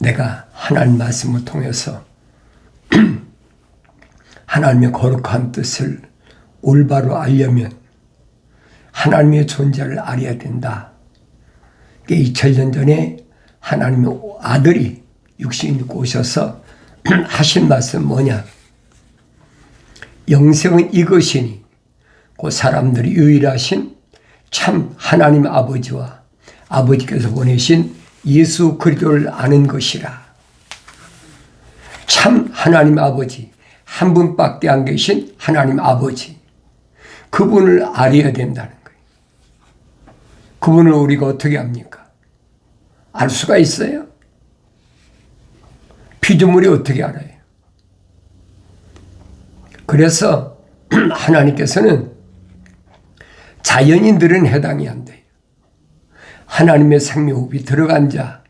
내가 하나님 말씀을 통해서 하나님의 거룩한 뜻을 올바로 알려면 하나님의 존재를 알아야 된다. 2000년 전에 하나님의 아들이 육신 입고 오셔서 하신 말씀 뭐냐? 영생은 이것이니 그 사람들이 유일하신 참 하나님 아버지와 아버지께서 보내신 예수 그리스도를 아는 것이라. 참 하나님 아버지, 한 분밖에 안 계신 하나님 아버지, 그분을 알아야 된다는 거예요. 그분을 우리가 어떻게 합니까? 알 수가 있어요? 피조물이 어떻게 알아요? 그래서 하나님께서는 자연인들은 해당이 안 돼요. 하나님의 생명호흡이 들어간 자,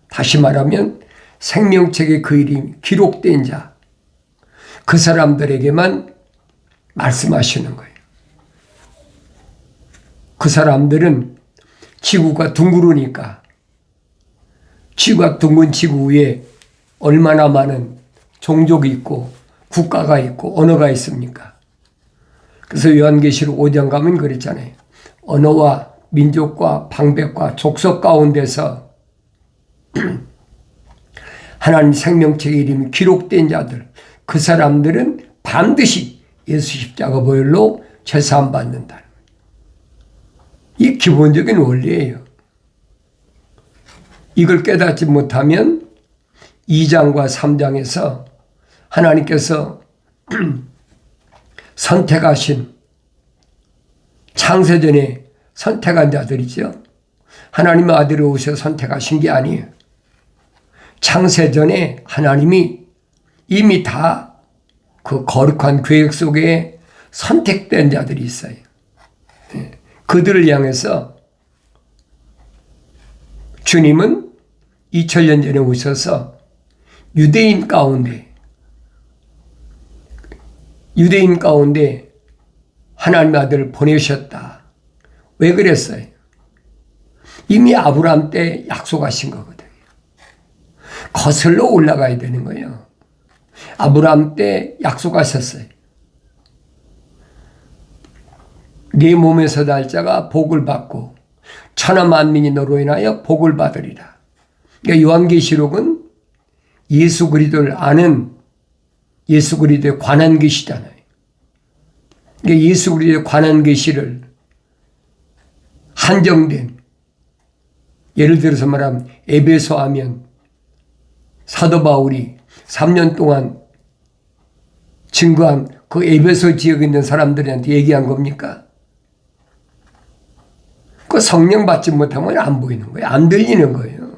다시 말하면 생명책에 그 이름이 기록된 자, 그 사람들에게만 말씀하시는 거예요. 그 사람들은 지구가 둥그르니까 지구가 둥근 지구 위에 얼마나 많은 종족이 있고 국가가 있고 언어가 있습니까? 그래서 요한계시록 5장 가면 그랬잖아요. 언어와 민족과 방백과 족속 가운데서 하나님 생명책의 이름이 기록된 자들, 그 사람들은 반드시 예수 십자가 보혈로 제사함 받는다. 이 기본적인 원리예요. 이걸 깨닫지 못하면 2장과 3장에서 하나님께서 선택하신 창세전에 선택한 자들이죠. 하나님의 아들을 오셔서 선택하신 게 아니에요. 창세전에 하나님이 이미 다 그 거룩한 계획 속에 선택된 자들이 있어요. 그들을 향해서 주님은 2000년 전에 오셔서 유대인 가운데 하나님의 아들을 보내셨다. 왜 그랬어요? 이미 아브라함 때 약속하신 거거든요. 거슬러 올라가야 되는 거예요. 아브라함 때 약속하셨어요. 네 몸에서 날 자가 복을 받고 천하 만민이 너로 인하여 복을 받으리라. 그러니까 요한계시록은 예수 그리스도를 아는 예수 그리스도에 관한 계시잖아요. 그러니까 예수 그리스도에 관한 계시를 한정된, 예를 들어서 말하면 에베소 하면 사도 바울이 3년 동안 증거한 그 에베소 지역에 있는 사람들한테 얘기한 겁니까? 그 성령 받지 못하면 안 보이는 거예요. 안 들리는 거예요.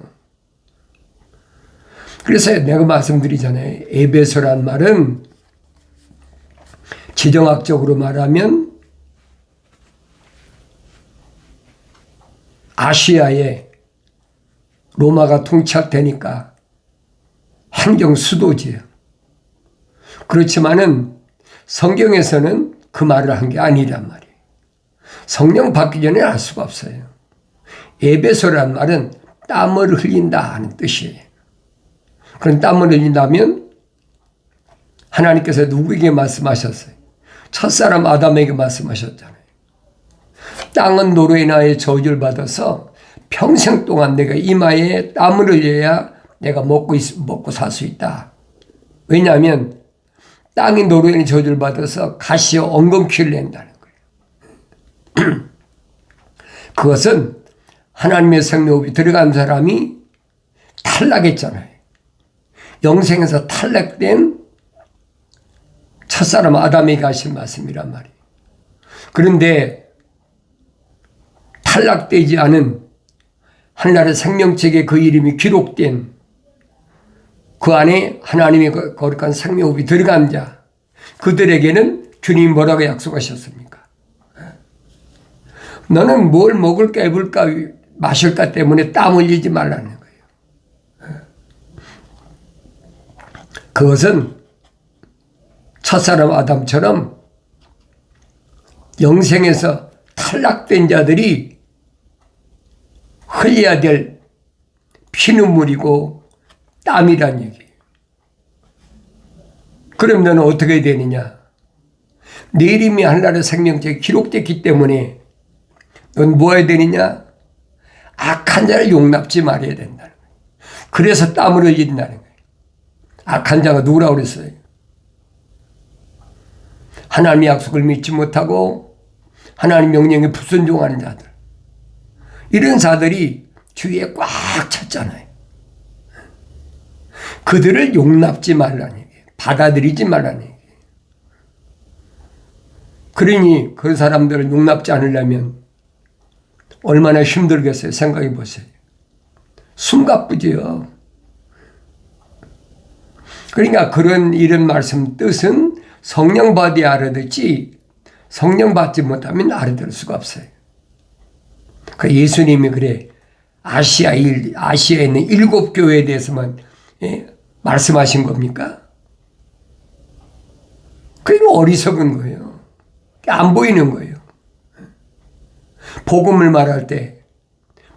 그래서 내가 말씀드리잖아요. 에베소란 말은 지정학적으로 말하면 아시아에 로마가 통치되니까 행정 수도지요. 그렇지만은 성경에서는 그 말을 한 게 아니란 말이에요. 성령 받기 전에 알 수가 없어요. 에베소란 말은 땀을 흘린다 하는 뜻이에요. 그런 땀을 흘린다면 하나님께서 누구에게 말씀하셨어요? 첫사람 아담에게 말씀하셨잖아요. 땅은 너로 인하여 저주를 받아서 평생 동안 내가 이마에 땀을 흘려야 내가 먹고 살 수 있다. 왜냐하면 땅이 너로 인해 저주를 받아서 가시와 엉겅퀴를 낸다는 거예요. 그것은 하나님의 생명호흡이 들어간 사람이 탈락했잖아요. 영생에서 탈락된 첫사람 아담에게 하신 말씀이란 말이에요. 그런데 탈락되지 않은 하늘나라 생명책에 그 이름이 기록된 그 안에 하나님의 거룩한 생명호흡이 들어간 자, 그들에게는 주님이 뭐라고 약속하셨습니까? 너는 뭘 먹을까 입을까 마실까 때문에 땀 흘리지 말라는 거예요. 그것은 첫사람 아담처럼 영생에서 탈락된 자들이 흘려야 될 피눈물이고 땀이란 얘기예요. 그럼 너는 어떻게 되느냐? 내림이 하늘나라 생명체에 기록됐기 때문에 넌 뭐 해야 되느냐? 악한 자를 용납지 말아야 된다는 거예요. 그래서 땀을 흘린다는 거예요. 악한 자가 누구라고 그랬어요? 하나님의 약속을 믿지 못하고 하나님 명령에 불순종하는 자들. 이런 자들이 주위에 꽉 찼잖아요. 그들을 용납지 말라는 얘기예요. 받아들이지 말라는 얘기예요. 그러니 그 사람들을 용납지 않으려면 얼마나 힘들겠어요. 생각해 보세요. 숨가쁘지요. 그러니까 이런 말씀 뜻은 성령 받아야 알아듣지 성령 받지 못하면 알아들을 수가 없어요. 그 예수님이 그래 아시아에 있는 7교회에 대해서만 말씀하신 겁니까? 그러니까 어리석은 거예요. 안 보이는 거예요. 복음을 말할 때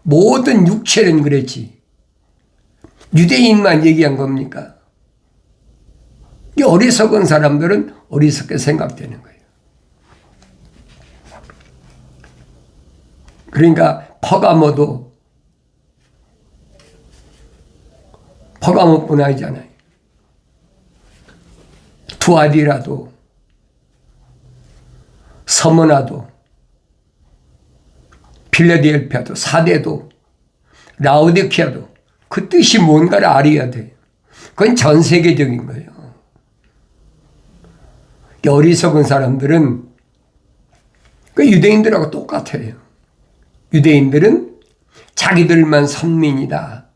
모든 육체는 그랬지 유대인만 얘기한 겁니까? 이 어리석은 사람들은 어리석게 생각되는 거예요. 그러니까 퍼가모뿐 아니잖아요. 투아디라도 서머나도 필라델피아도 사대도 라오디키아도 그 뜻이 뭔가를 알아야 돼요. 그건 전 세계적인 거예요. 어리석은 사람들은 그 유대인들하고 똑같아요. 유대인들은 자기들만 선민이다.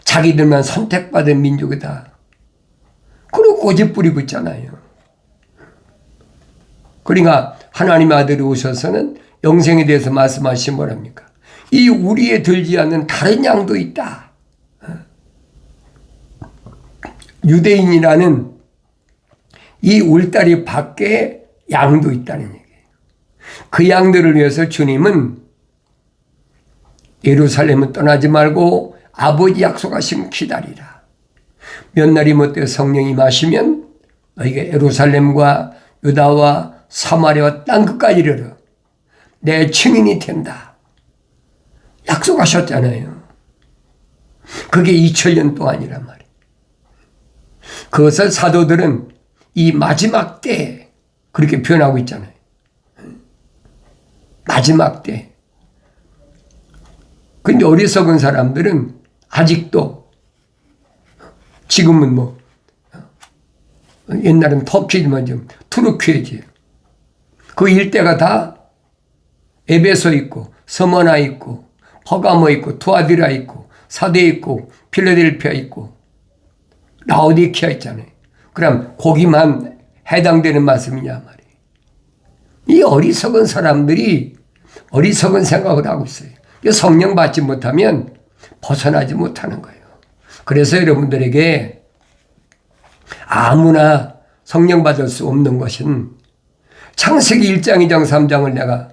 자기들만 선택받은 민족이다. 그리고 고집 부리고 있잖아요. 그러니까 하나님의 아들이 오셔서는 영생에 대해서 말씀하신 뭐랍니까? 이 우리에 들지 않는 다른 양도 있다. 유대인이라는 이 울타리 밖에 양도 있다는 얘기예요. 그 양들을 위해서 주님은 예루살렘을 떠나지 말고 아버지 약속하시면 기다리라. 몇 날이 못돼 성령이 임하시면 너희가 예루살렘과 유다와 사마리아와 땅끝까지 이르러 내 증인이 된다. 약속하셨잖아요. 그게 2000년 동안이란 말이에요. 그것을 사도들은 이 마지막 때 그렇게 표현하고 있잖아요. 마지막 때. 근데 어리석은 사람들은 아직도 지금은 옛날엔 터키지만 좀 투르키예지. 그 일대가 다 에베소 있고 서머나 있고 퍼가모 있고 투아디라 있고 사대 있고 필라델피아 있고 라오디키아 있잖아요. 그럼 거기만 해당되는 말씀이냐 말이에요. 이 어리석은 사람들이 어리석은 생각을 하고 있어요. 성령 받지 못하면 벗어나지 못하는 거예요. 그래서 여러분들에게 아무나 성령 받을 수 없는 것은 창세기 1장, 2장, 3장을 내가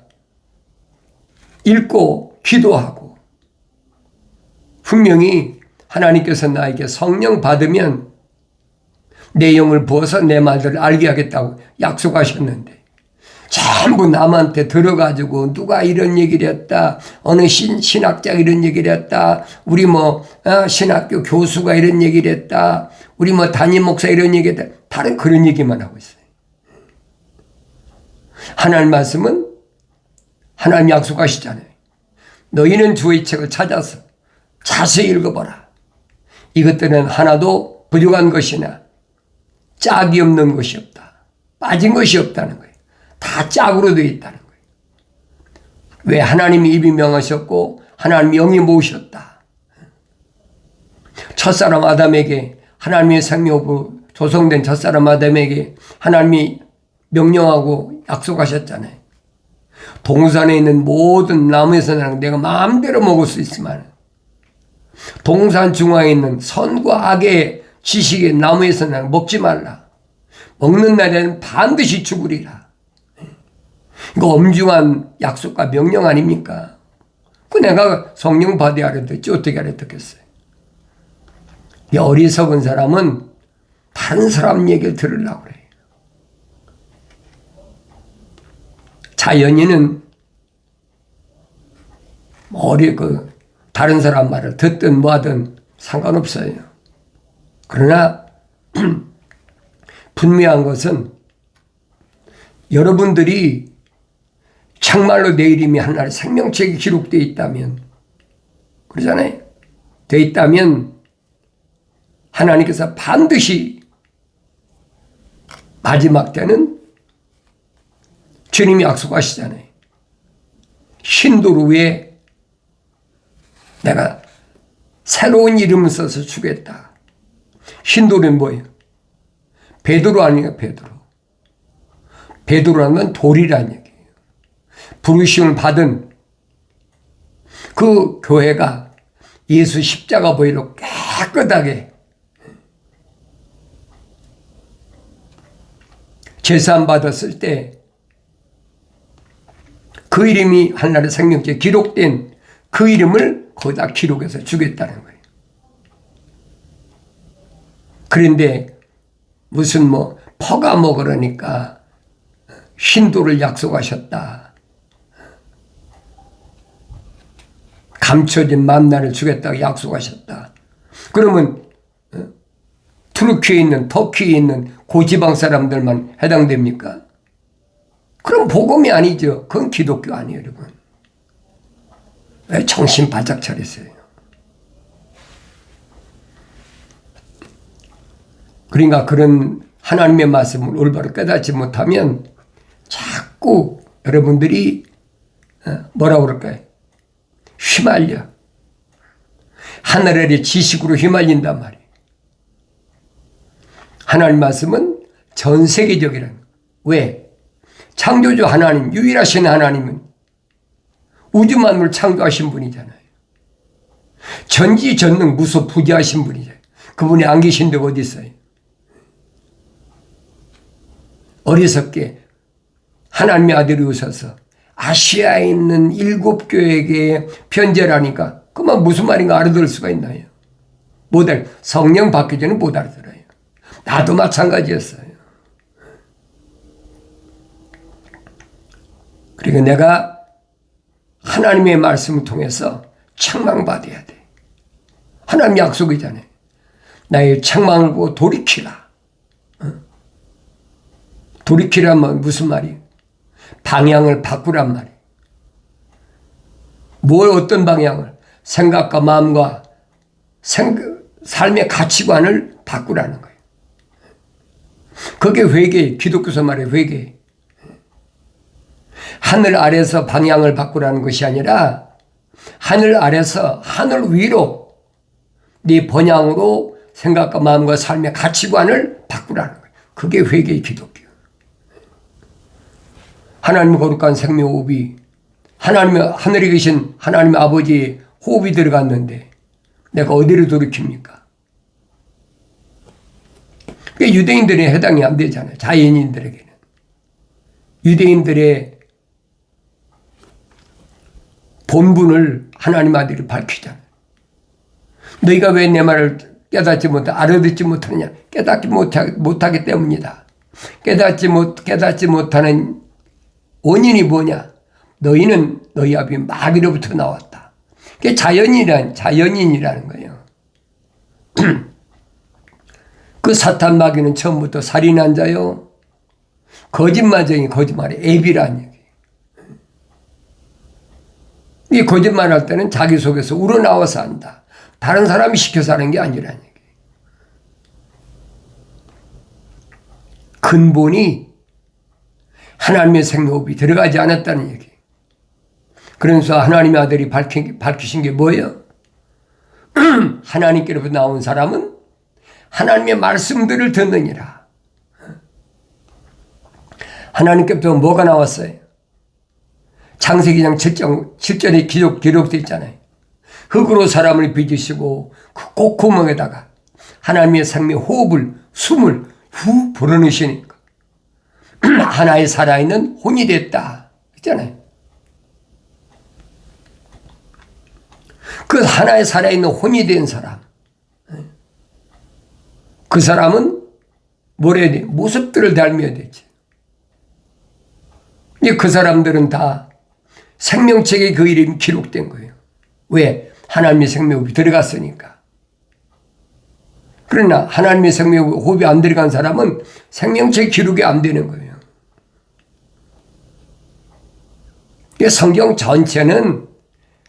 읽고 기도하고 분명히 하나님께서 나에게 성령 받으면 내 영을 부어서 내 말들을 알게 하겠다고 약속하셨는데 전부 남한테 들어가지고 누가 이런 얘기를 했다. 어느 신학자가 이런 얘기를 했다. 우리 신학교 교수가 이런 얘기를 했다. 우리 담임 목사 이런 얘기를 했다. 다른 그런 얘기만 하고 있어요. 하나님 말씀은 하나님 약속하시잖아요. 너희는 주의 책을 찾아서 자세히 읽어보라. 이것들은 하나도 부족한 것이나 짝이 없는 것이 없다. 빠진 것이 없다는 거예요. 다 짝으로 되어 있다는 거예요. 왜 하나님이 입이 명하셨고 하나님이 영이 모으셨다. 첫사람 아담에게 하나님의 생명으로 조성된 첫사람 아담에게 하나님이 명령하고 약속하셨잖아요. 동산에 있는 모든 나무에서는 내가 마음대로 먹을 수 있지만 동산 중앙에 있는 선과 악의 지식의 나무에서는 먹지 말라. 먹는 날에는 반드시 죽으리라. 이거 엄중한 약속과 명령 아닙니까? 그 내가 성령 받아야 알아듣지 어떻게 알아듣겠어요? 이 어리석은 사람은 다른 사람 얘기를 들으려고 그래요. 자연인은 다른 사람 말을 듣든 뭐하든 상관없어요. 그러나 분명한 것은 여러분들이 정말로 내 이름이 하나의 생명책에 기록되어 있다면, 그러잖아요. 되어 있다면 하나님께서 반드시 마지막 때는 주님이 약속하시잖아요. 신도를 위해 내가 새로운 이름을 써서 주겠다. 신도는 뭐예요? 베드로 아니에요, 베드로. 베드로라는 돌이라는 얘기예요. 부르심을 받은 그 교회가 예수 십자가 보혈로 깨끗하게 제사함 받았을 때 그 이름이 하나님의 생명책에 기록된 그 이름을 거기다 기록해서 주겠다는 거예요. 그런데 무슨 퍼가 그러니까 신도를 약속하셨다. 감춰진 만나를 주겠다고 약속하셨다. 그러면 투르키에 있는, 터키에 있는 고지방 사람들만 해당됩니까? 그럼 복음이 아니죠. 그건 기독교 아니에요, 여러분. 왜 정신 바짝 차렸어요? 그러니까 그런 하나님의 말씀을 올바로 깨닫지 못하면 자꾸 여러분들이 뭐라고 그럴까요? 휘말려. 하늘의 지식으로 휘말린단 말이에요. 하나님 말씀은 전 세계적이라는 거예요. 왜? 창조주 하나님, 유일하신 하나님은 우주 만물을 창조하신 분이잖아요. 전지전능 무소부지하신 분이잖아요. 그분이 안 계신 데가 어디 있어요? 어리석게 하나님의 아들이 오셔서 아시아에 있는 7교회에 편지를 하니까 그만 무슨 말인가 알아들을 수가 있나요? 성령 받기 전에 못 알아들어요. 나도 마찬가지였어요. 그러니까 내가 하나님의 말씀을 통해서 책망받아야 돼. 하나님 약속이잖아요. 나의 책망을 보고 돌이키라. 돌이키라면 무슨 말이에요? 방향을 바꾸란 말이에요. 어떤 방향을? 생각과 마음과 삶의 가치관을 바꾸라는 거예요. 그게 회개예요. 기독교서 말의 회개. 하늘 아래서 방향을 바꾸라는 것이 아니라 하늘 아래서 하늘 위로 네 번향으로 생각과 마음과 삶의 가치관을 바꾸라는 거예요. 그게 회개의 기독교. 하나님의 거룩한 생명호흡이 하늘에 계신 하나님의 아버지의 호흡이 들어갔는데 내가 어디로 돌이킵니까? 그게 유대인들에 해당이 안 되잖아요. 자연인들에게는. 유대인들의 본분을 하나님 아들이 밝히잖아요. 너희가 왜 내 말을 깨닫지 알아듣지 못하느냐? 깨닫지 못하기 때문이다. 깨닫지 못하는 원인이 뭐냐? 너희는 너희 아비 마귀로부터 나왔다. 그게 자연인이라는 거예요. 그 사탄 마귀는 처음부터 살인한 자요. 거짓말쟁이 거짓말의 애비라는 얘기. 이 거짓말할 때는 자기 속에서 우러나와서 한다. 다른 사람이 시켜서 하는 게 아니라는 얘기. 근본이 하나님의 생명호흡이 들어가지 않았다는 얘기. 그러면서 하나님의 아들이 밝히신 게 뭐예요? 하나님께로부터 나온 사람은 하나님의 말씀들을 듣느니라. 하나님께부터 뭐가 나왔어요? 창세기장 7절에 기록되어 있잖아요. 흙으로 사람을 빚으시고 그 콧구멍에다가 하나님의 생명 호흡을, 숨을 후 불어넣으시니까 하나의 살아있는 혼이 됐다. 있잖아요. 그 하나의 살아있는 혼이 된 사람. 그 사람은 뭘 해야 돼? 모습들을 닮아야 되지. 그 사람들은 다 생명책에 그 이름이 기록된 거예요. 왜? 하나님의 생명이 들어갔으니까. 그러나 하나님의 생명호흡이 안 들어간 사람은 생명책 기록이 안 되는 거예요. 성경 전체는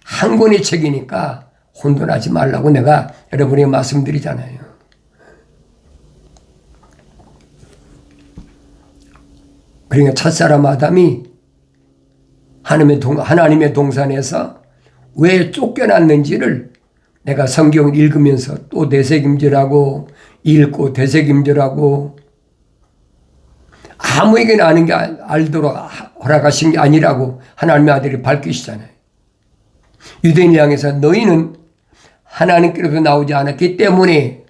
한 권의 책이니까 혼돈하지 말라고 내가 여러분에게 말씀드리잖아요. 그러니까 첫사람 아담이 하나님의 동산에서 왜 쫓겨났는지를 내가 성경을 읽으면서 또 되새김질하고 읽고 되새김질하고 아무에게나 아는 게 알도록 허락하신 게 아니라고 하나님의 아들이 밝히시잖아요. 유대인을 향해서 너희는 하나님께로부터 나오지 않았기 때문에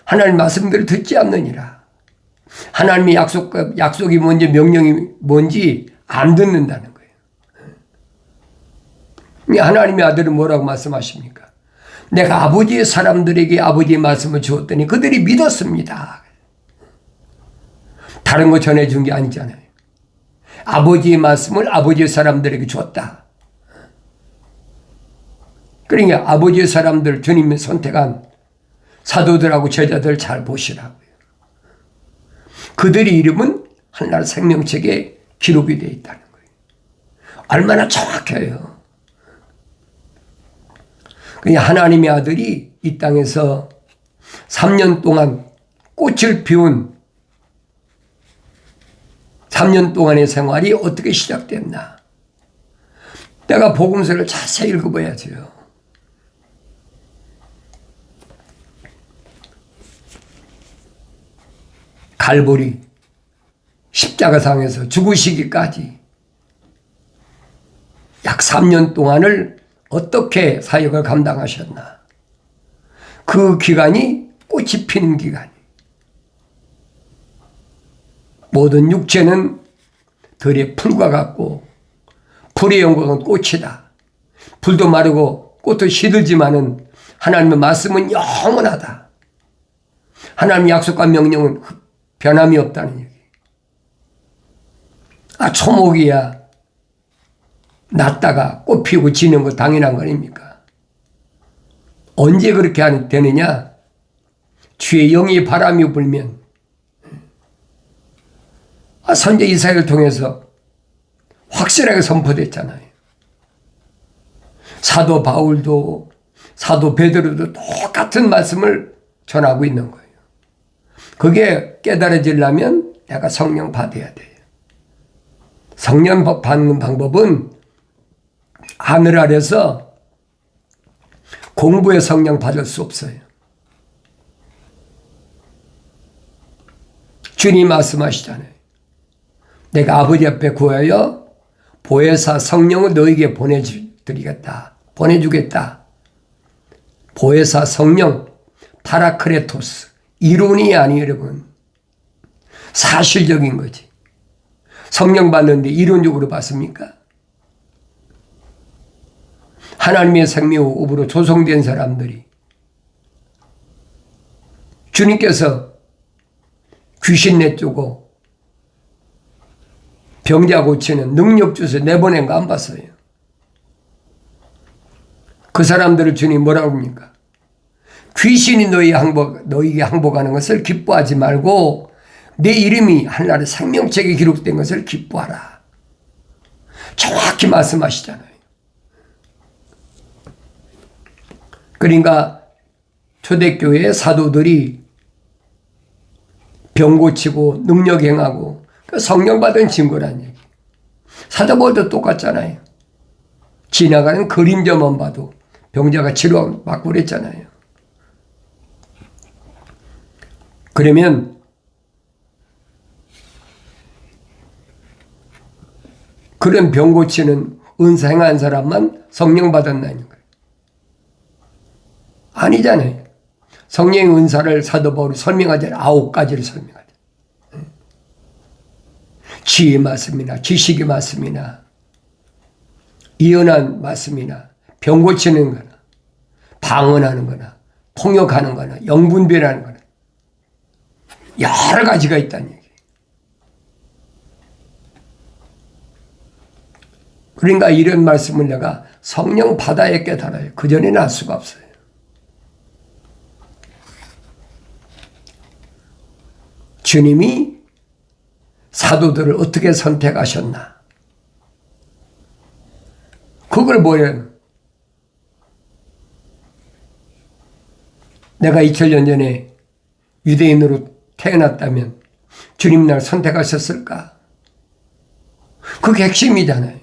하나님 말씀대로 듣지 않느니라. 하나님의 약속이 뭔지 명령이 뭔지 안 듣는다는 거예요. 하나님의 아들은 뭐라고 말씀하십니까? 내가 아버지의 사람들에게 아버지의 말씀을 주었더니 그들이 믿었습니다. 다른 거 전해준 게 아니잖아요. 아버지의 말씀을 아버지의 사람들에게 줬다. 그러니까 아버지의 사람들, 주님이 선택한 사도들하고 제자들 잘 보시라고요. 그들의 이름은 하나님 생명책에 기록이 되어 있다는 거예요. 얼마나 정확해요. 그러니까 하나님의 아들이 이 땅에서 3년 동안 꽃을 피운 3년 동안의 생활이 어떻게 시작됐나. 내가 복음서를 자세히 읽어봐야죠. 갈보리 십자가상에서 죽으시기까지 약 3년 동안을 어떻게 사역을 감당하셨나. 그 기간이 꽃이 피는 기간이. 모든 육체는 들의 풀과 같고 풀의 영광은 꽃이다. 풀도 마르고 꽃도 시들지만은 하나님의 말씀은 영원하다. 하나님의 약속과 명령은 변함이 없다는 얘기. 초목이야 났다가 꽃 피우고 지는 거 당연한 거 아닙니까? 언제 그렇게 되느냐? 주의 영이 바람이 불면. 선지 이사야를 통해서 확실하게 선포됐잖아요. 사도 바울도 사도 베드로도 똑같은 말씀을 전하고 있는 거예요. 그게 깨달아지려면 내가 성령 받아야 돼요. 성령 받는 방법은 하늘 아래서 공부의 성령 받을 수 없어요. 주님 말씀하시잖아요. 내가 아버지 앞에 구하여 보혜사 성령을 너에게 보내주겠다. 보혜사 성령, 파라크레토스. 이론이 아니에요, 여러분. 사실적인 거지. 성령 받는데 이론적으로 받습니까? 하나님의 생명호흡으로 조성된 사람들이 주님께서 귀신 내쫓고 병자 고치는 능력 주서 내보낸 거 안 봤어요. 그 사람들을 주님 뭐라고 합니까? 귀신이 너희에게 항복하는 것을 기뻐하지 말고 내 이름이 하나님의 생명책에 기록된 것을 기뻐하라. 정확히 말씀하시잖아요. 그러니까 초대교회의 사도들이 병 고치고 능력 행하고 성령 받은 증거란 얘기. 사도 바울도 똑같잖아요. 지나가는 그림자만 봐도 병자가 치료받고 그랬잖아요. 그러면 그런 병 고치는 은사 행한 사람만 성령 받았나는 거예요. 아니잖아요. 성령의 은사를 사도 바울이 설명하잖아요. 9가지를 설명하죠. 지혜의 말씀이나 지식의 말씀이나 이언한 말씀이나 병 고치는 거나 방언하는 거나 통역하는 거나 영분별하는 거나 여러 가지가 있다는 얘기예요. 그러니까 이런 말씀을 내가 성령 바다에 깨달아요. 그전에는 알 수가 없어요. 주님이 사도들을 어떻게 선택하셨나. 그걸 보여요. 내가 2000년 전에 유대인으로 태어났다면 주님 날 선택하셨을까? 그게 핵심이잖아요.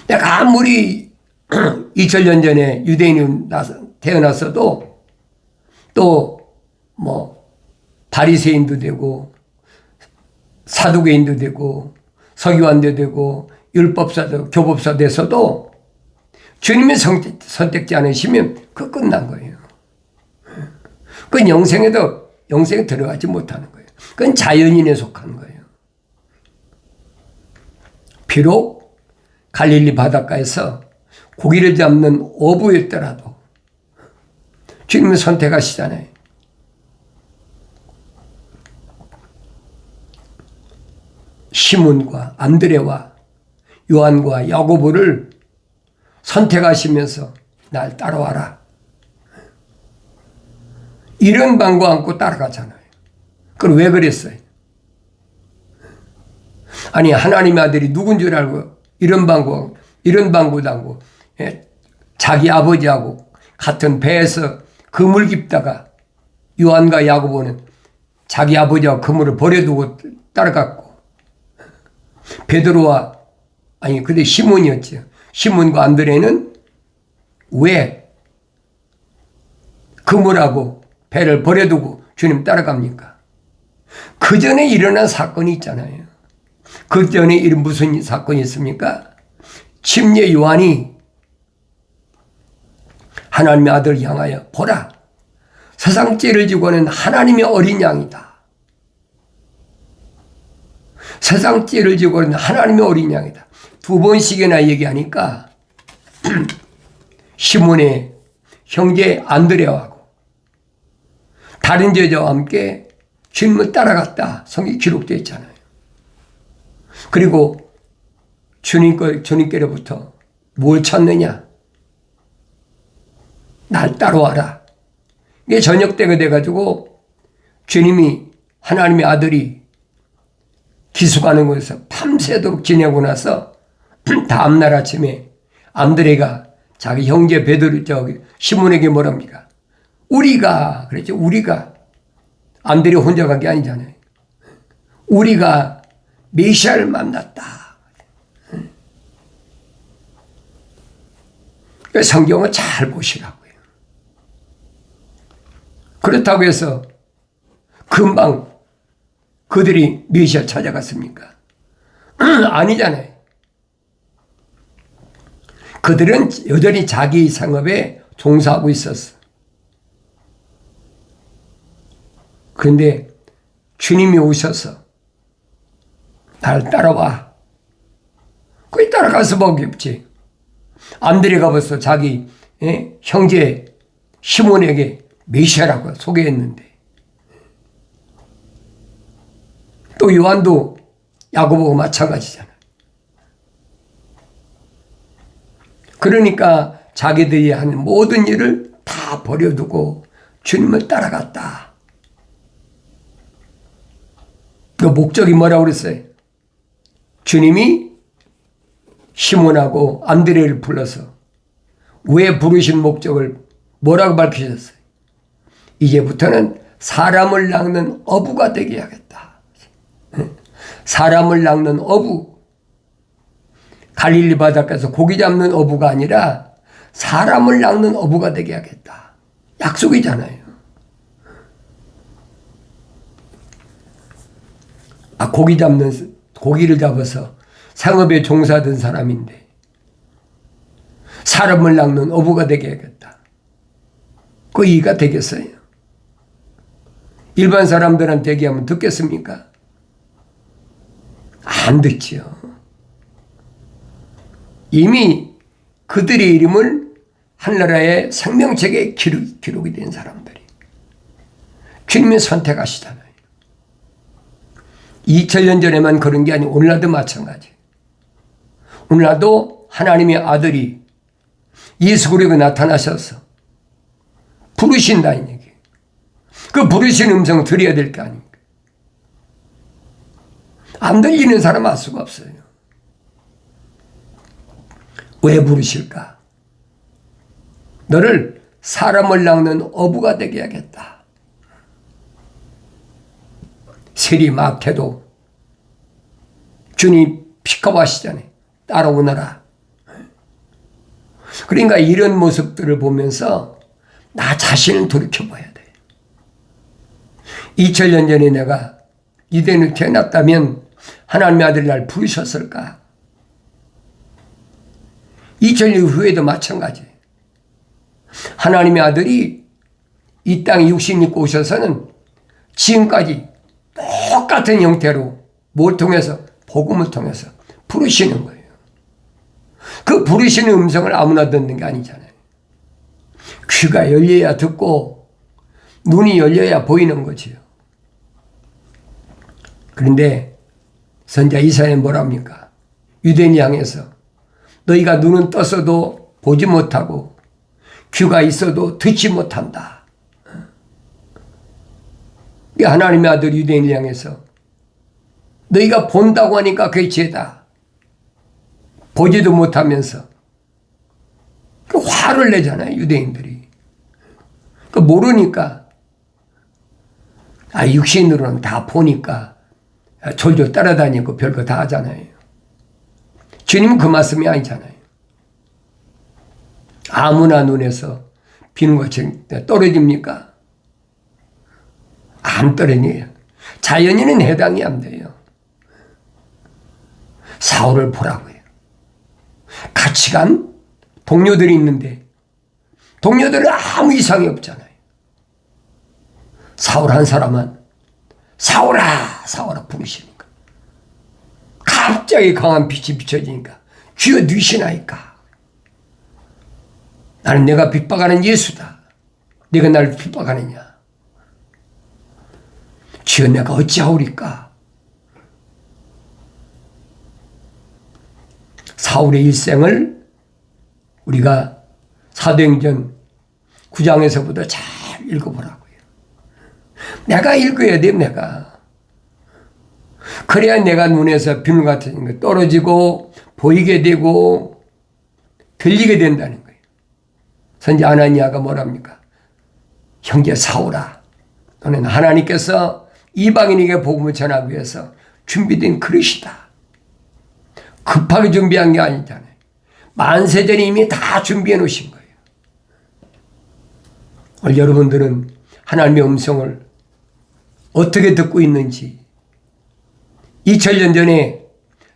내가 아무리 2000년 전에 유대인이 태어났어도 또 바리새인도 되고 사두개인도 되고 서기관도 되고 율법사도 교법사 돼서도 주님이 선택지 않으시면 그 끝난 거예요. 그건 영생에 들어가지 못하는 거예요. 그건 자연인에 속하는 거예요. 비록 갈릴리 바닷가에서 고기를 잡는 어부였더라도 주님이 선택하시잖아요. 시몬과 안드레와 요한과 야고보를 선택하시면서 날 따라와라. 이런 방구 안고 따라가잖아요. 그럼 왜 그랬어요? 아니 하나님의 아들이 누군 줄 알고 이런 방구도 안고 자기 아버지하고 같은 배에서 그물 깊다가 요한과 야고보는 자기 아버지와 그물을 버려두고 따라갔고 근데 시몬이었죠. 시몬과 안드레는 왜 그물하고 배를 버려두고 주님 따라갑니까? 그 전에 일어난 사건이 있잖아요. 그 전에 무슨 사건이 있습니까? 침례 요한이 하나님의 아들을 향하여 보라, 세상 죄를 지고 오는 하나님의 어린 양이다. 세상 죄를 지고 오는 하나님의 어린 양이다. 2번씩이나 얘기하니까 시몬의 형제 안드레하고 다른 제자와 함께 주님을 따라갔다. 성경에 기록되어 있잖아요. 그리고 주님께로부터 뭘 찾느냐? 날 따라와라. 이게 저녁 때가 돼가지고 주님이 하나님의 아들이 기숙하는 곳에서 밤새도록 지내고 나서 다음날 아침에 안드레가 자기 형제 시몬에게 뭐랍니까? 그랬죠. 우리가 안드레 혼자 간 게 아니잖아요. 우리가 메시아를 만났다. 성경을 잘 보시라고요. 그렇다고 해서 금방 그들이 메시아 찾아갔습니까? 아니잖아요. 그들은 여전히 자기 상업에 종사하고 있었어. 그런데 주님이 오셔서 날 따라와. 거기 따라가서 보겠지. 안드레가 벌써 자기 형제 시몬에게 메시아라고 소개했는데 또 요한도 야고보가 마찬가지잖아. 그러니까 자기들이 하는 모든 일을 다 버려두고 주님을 따라갔다. 그 목적이 뭐라고 그랬어요? 주님이 시몬하고 안드레를 불러서 왜 부르신 목적을 뭐라고 밝히셨어요? 이제부터는 사람을 낚는 어부가 되게 하겠다. 사람을 낚는 어부. 갈릴리 바닷가에서 고기 잡는 어부가 아니라 사람을 낚는 어부가 되게 하겠다. 약속이잖아요. 고기를 잡아서 상업에 종사하던 사람인데 사람을 낚는 어부가 되게 하겠다. 그 이해가 되겠어요? 일반 사람들한테 얘기하면 듣겠습니까? 안 듣지요. 이미 그들의 이름을 하늘나라의 생명책에 기록이 된 사람들이 주님이 선택하시잖아요. 2000년 전에만 그런 게 아니고 오늘날도 마찬가지. 오늘날도 하나님의 아들이 예수 그리스도가 나타나셔서 부르신다는 얘기. 그 부르신 음성 들어야 될 거 아닙니까? 안 들리는 사람 알 수가 없어요. 왜 부르실까? 너를 사람을 낚는 어부가 되게 하겠다. 세리 막해도 주님 픽업하시잖아요. 따라오너라. 그러니까 이런 모습들을 보면서 나 자신을 돌이켜봐야 돼. 2000년 전에 내가 이대로 태어났다면 하나님의 아들이 날 부르셨을까? 2000년 후에도 마찬가지예요. 하나님의 아들이 이 땅에 육신 입고 오셔서는 지금까지 똑같은 형태로 뭘 통해서? 복음을 통해서 부르시는 거예요. 그 부르시는 음성을 아무나 듣는 게 아니잖아요. 귀가 열려야 듣고 눈이 열려야 보이는 거지요. 그런데 선지자 이사야는 뭐랍니까? 유대인을 향해서 너희가 눈은 떴어도 보지 못하고 귀가 있어도 듣지 못한다. 하나님의 아들 유대인을 향해서 너희가 본다고 하니까 그게 죄다. 보지도 못하면서 그 화를 내잖아요. 유대인들이. 그 모르니까 육신으로는 다 보니까 졸졸 따라다니고 별거 다 하잖아요. 주님은 그 말씀이 아니잖아요. 아무나 눈에서 비누같이 떨어집니까? 안 떨어져요. 자연인은 해당이 안 돼요. 사울을 보라고요. 같이 간 동료들이 있는데 동료들은 아무 이상이 없잖아요. 사울 한 사람은 사울아 사울아 부르시니까 갑자기 강한 빛이 비춰지니까 주여 누시나이까. 나는 내가 핍박하는 예수다. 네가 나를 핍박하느냐. 주여 내가 어찌하오리까. 사울의 일생을 우리가 사도행전 9장에서부터 잘 읽어보라고요. 내가 읽어야 돼. 내가. 그래야 내가 눈에서 비늘 같은 거 떨어지고 보이게 되고 들리게 된다는 거예요. 선지자 아나니아가 뭐랍니까? 형제 사울아, 너는 하나님께서 이방인에게 복음을 전하기 위해서 준비된 그릇이다. 급하게 준비한 게 아니잖아요. 만세전에 이미 다 준비해 놓으신 거예요. 오늘 여러분들은 하나님의 음성을 어떻게 듣고 있는지, 2000년 전에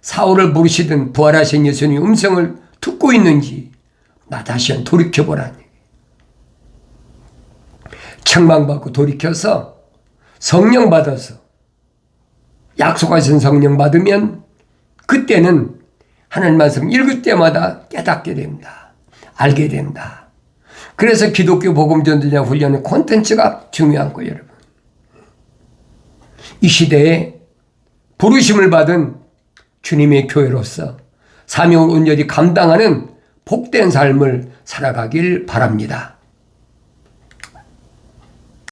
사울을 부르시던 부활하신 예수님의 음성을 듣고 있는지 나 다시 한번 돌이켜보라는 얘기예요. 책망받고 돌이켜서 성령 받아서 약속하신 성령 받으면 그때는 하나님 말씀 읽을 때마다 깨닫게 됩니다. 알게 된다. 그래서 기독교 복음 전도자 훈련의 콘텐츠가 중요한 거예요, 여러분. 이 시대에 부르심을 받은 주님의 교회로서 사명을 온전히 감당하는 복된 삶을 살아가길 바랍니다.